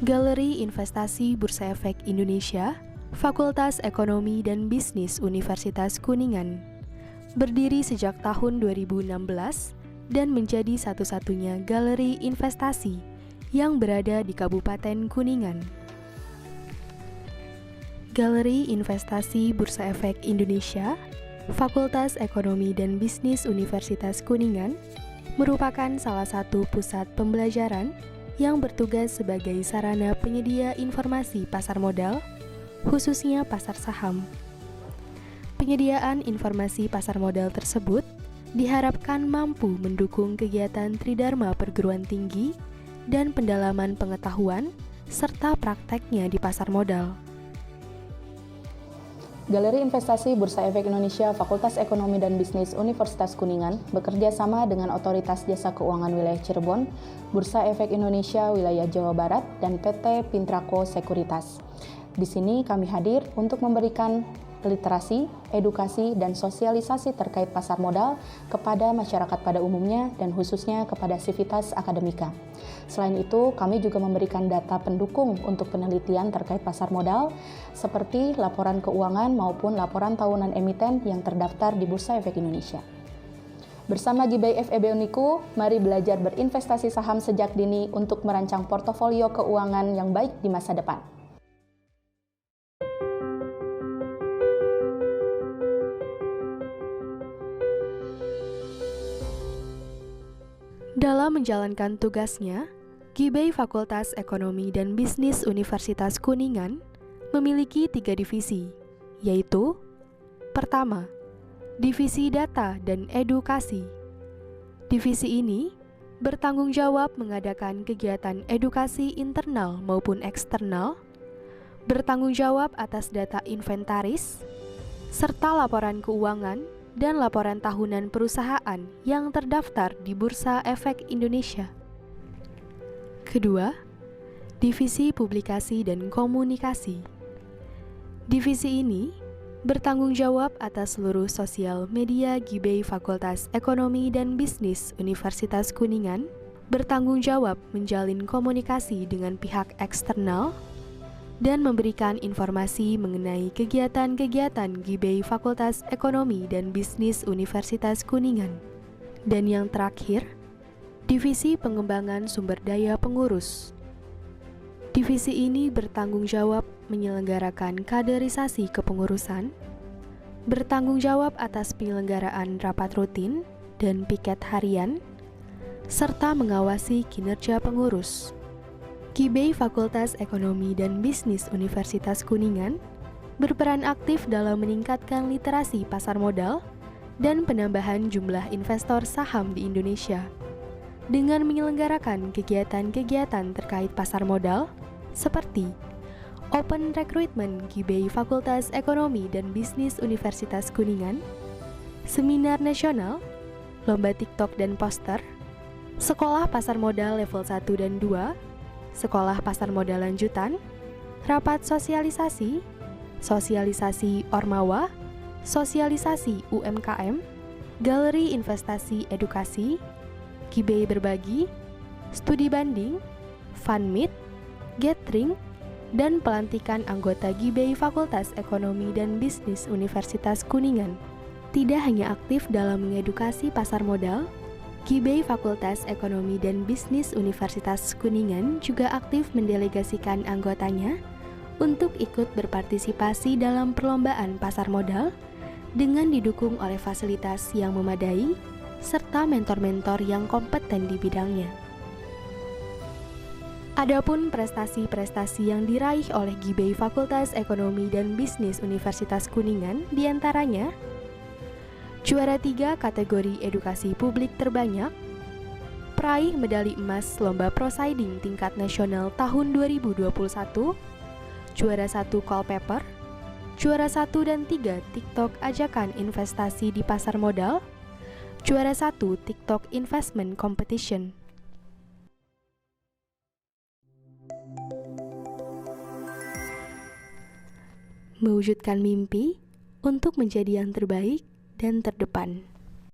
Galeri Investasi Bursa Efek Indonesia, Fakultas Ekonomi dan Bisnis Universitas Kuningan, berdiri sejak tahun 2016 dan menjadi satu-satunya galeri investasi yang berada di Kabupaten Kuningan. Galeri Investasi Bursa Efek Indonesia, Fakultas Ekonomi dan Bisnis Universitas Kuningan merupakan salah satu pusat pembelajaran yang bertugas sebagai sarana penyedia informasi pasar modal, khususnya pasar saham. Penyediaan informasi pasar modal tersebut diharapkan mampu mendukung kegiatan Tridharma perguruan tinggi dan pendalaman pengetahuan serta prakteknya di pasar modal. Galeri Investasi Bursa Efek Indonesia Fakultas Ekonomi dan Bisnis Universitas Kuningan bekerja sama dengan Otoritas Jasa Keuangan Wilayah Cirebon, Bursa Efek Indonesia Wilayah Jawa Barat, dan PT Pintrako Sekuritas. Di sini kami hadir untuk memberikan literasi, edukasi, dan sosialisasi terkait pasar modal kepada masyarakat pada umumnya dan khususnya kepada sivitas akademika. Selain itu, kami juga memberikan data pendukung untuk penelitian terkait pasar modal seperti laporan keuangan maupun laporan tahunan emiten yang terdaftar di Bursa Efek Indonesia. Bersama GBI FEB Uniku, mari belajar berinvestasi saham sejak dini untuk merancang portofolio keuangan yang baik di masa depan. Dalam menjalankan tugasnya, GBI Fakultas Ekonomi dan Bisnis Universitas Kuningan memiliki 3 divisi, yaitu: pertama, Divisi Data dan Edukasi. Divisi ini bertanggung jawab mengadakan kegiatan edukasi internal maupun eksternal, bertanggung jawab atas data inventaris, serta laporan keuangan dan laporan tahunan perusahaan yang terdaftar di Bursa Efek Indonesia. Kedua, Divisi Publikasi dan Komunikasi. Divisi ini bertanggung jawab atas seluruh sosial media GBI Fakultas Ekonomi dan Bisnis Universitas Kuningan, bertanggung jawab menjalin komunikasi dengan pihak eksternal, dan memberikan informasi mengenai kegiatan-kegiatan GBI Fakultas Ekonomi dan Bisnis Universitas Kuningan. Dan yang terakhir, Divisi Pengembangan Sumber Daya Pengurus. Divisi ini bertanggung jawab menyelenggarakan kaderisasi kepengurusan, bertanggung jawab atas penyelenggaraan rapat rutin dan piket harian, serta mengawasi kinerja pengurus. GBI Fakultas Ekonomi dan Bisnis Universitas Kuningan berperan aktif dalam meningkatkan literasi pasar modal dan penambahan jumlah investor saham di Indonesia dengan menyelenggarakan kegiatan-kegiatan terkait pasar modal seperti Open Recruitment GBI Fakultas Ekonomi dan Bisnis Universitas Kuningan, Seminar Nasional, Lomba TikTok dan Poster, Sekolah Pasar Modal Level 1 dan 2, Sekolah Pasar Modal Lanjutan, Rapat Sosialisasi, Sosialisasi Ormawa, Sosialisasi UMKM, Galeri Investasi Edukasi, GBI Berbagi, Studi Banding, Fun Meet, Gathering, dan pelantikan anggota GBI Fakultas Ekonomi dan Bisnis Universitas Kuningan. Tidak hanya aktif dalam mengedukasi pasar modal, GBI Fakultas Ekonomi dan Bisnis Universitas Kuningan juga aktif mendelegasikan anggotanya untuk ikut berpartisipasi dalam perlombaan pasar modal dengan didukung oleh fasilitas yang memadai serta mentor-mentor yang kompeten di bidangnya. Adapun prestasi-prestasi yang diraih oleh GBI Fakultas Ekonomi dan Bisnis Universitas Kuningan diantaranya: juara 3 kategori edukasi publik terbanyak, peraih medali emas Lomba Prosiding tingkat nasional tahun 2021, juara 1 call paper, juara 1 dan 3 TikTok ajakan investasi di pasar modal, juara 1 TikTok Investment Competition. Mewujudkan mimpi untuk menjadi yang terbaik dan terdepan.